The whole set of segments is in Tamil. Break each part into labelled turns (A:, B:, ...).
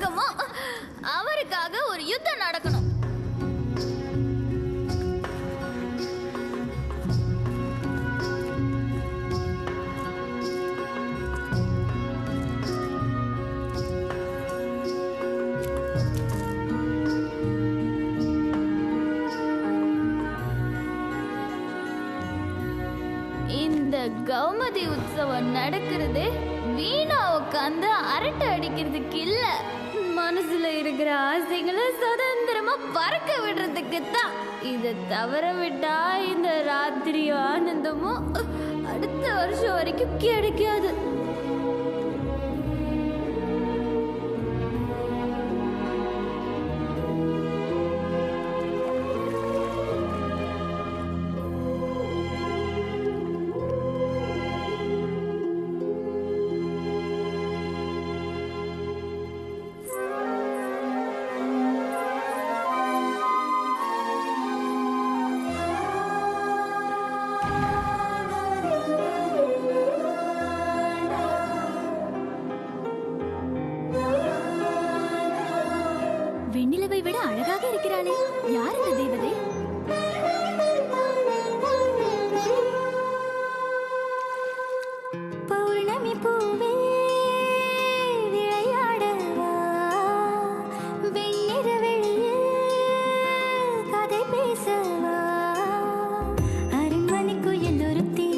A: இருக்கமோ அவருக்காக ஒரு யுத்தம் நடக்கணும். இந்த கௌமதி உற்சவம் நடக்கிறதே வீணா உட்காந்து அரட்டை அடிக்கிறதுக்கு இல்ல, மனசுல இருக்கிற ஆசைகளை சுதந்திரமா பறக்க விடுறதுக்கு தான். இதை தவற விட்டா இந்த ராத்திரி ஆனந்தமும் அடுத்த வருஷம் வரைக்கும் கிடைக்காது. வெண்ணிலவை விட அழகாக இருக்கிறாளே, யார் இந்த தேவதை? பௌர்ணமி பூவே விளையாடவா, வெண்ணிற வெளியில் கதை பேசவா, அரண்மனை குயில் ஒருத்தி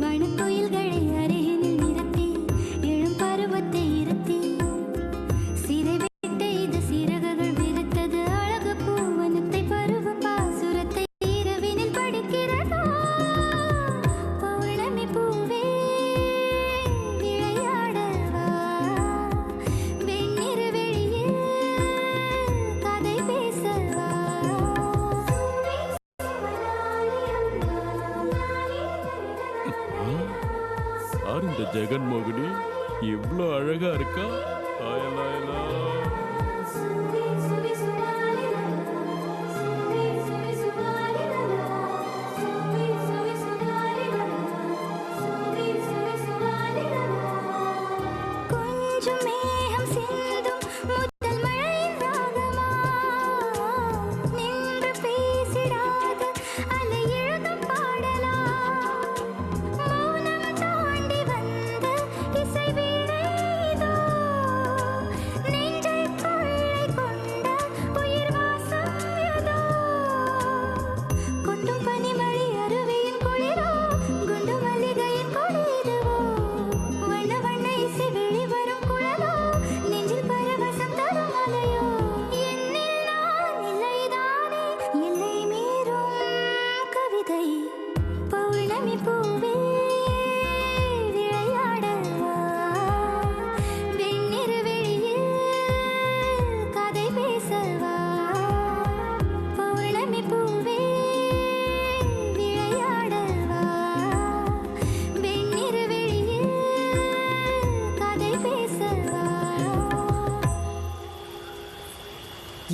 A: வனக்குயில்களை அருகினில் நிறுத்தி எழும் பருவத்தை இருத்தி சிறை
B: இந்த ஜெகன்மோகினி இவ்வளோ அழகா இருக்கா?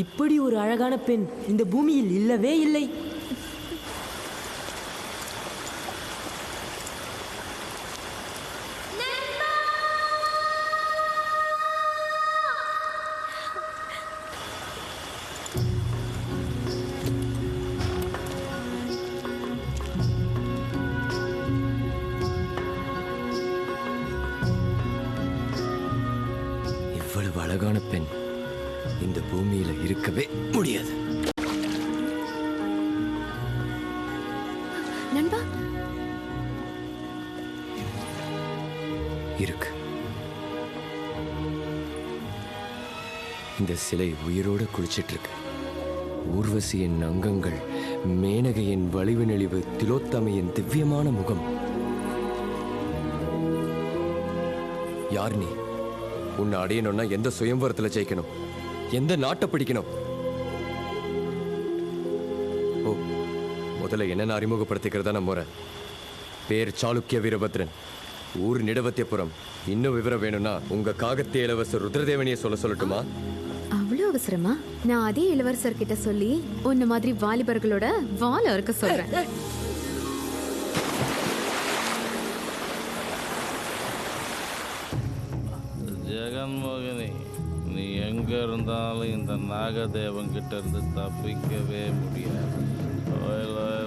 C: இப்படி ஒரு அழகான பெண் இந்த பூமியில் இல்லவே இல்லை.
D: இவ்வளவு அழகான பெண் இந்த பூமியில இருக்கவே முடியாது.
A: நண்பா,
D: இருக்கு. இந்த சிலை உயிரோட குளிச்சிட்டு இருக்கு. ஊர்வசியின் அங்கங்கள், மேனகையின் வலிவு நெளிவு, திலோத்தமையின் திவ்யமான முகம். யார் நீ? உன்னை அடையணும்னா எந்த சுயம்வரத்தில் ஜெயிக்கணும்? எந்த நாட்டை பிடிக்கணும்? ஓ, முதல்ல என்னென்ன அறிமுகப்படுத்திக்கிறதா நம்ம முறை. பேர் சாளுக்கிய வீரபத்ரன், ஊர் நிடவத்தியபுரம். இன்னும் விவரம் வேணும்னா உங்க காகத்திய இளவரசர் ருத்ரதேவனியை சொல்லட்டுமா?
E: அவ்வளவு அவசரமா? நான் அதே இளவரசர் கிட்ட சொல்லி உன்ன மாதிரி வாலிபர்களோட வாழ இருக்க சொல்றேன்.
F: ஜெகன்மோகினி, நீ எங்க இருந்தாலும் இந்த நாகதேவன் கிட்ட இருந்து தப்பிக்கவே முடியாது. லோய், லோய்,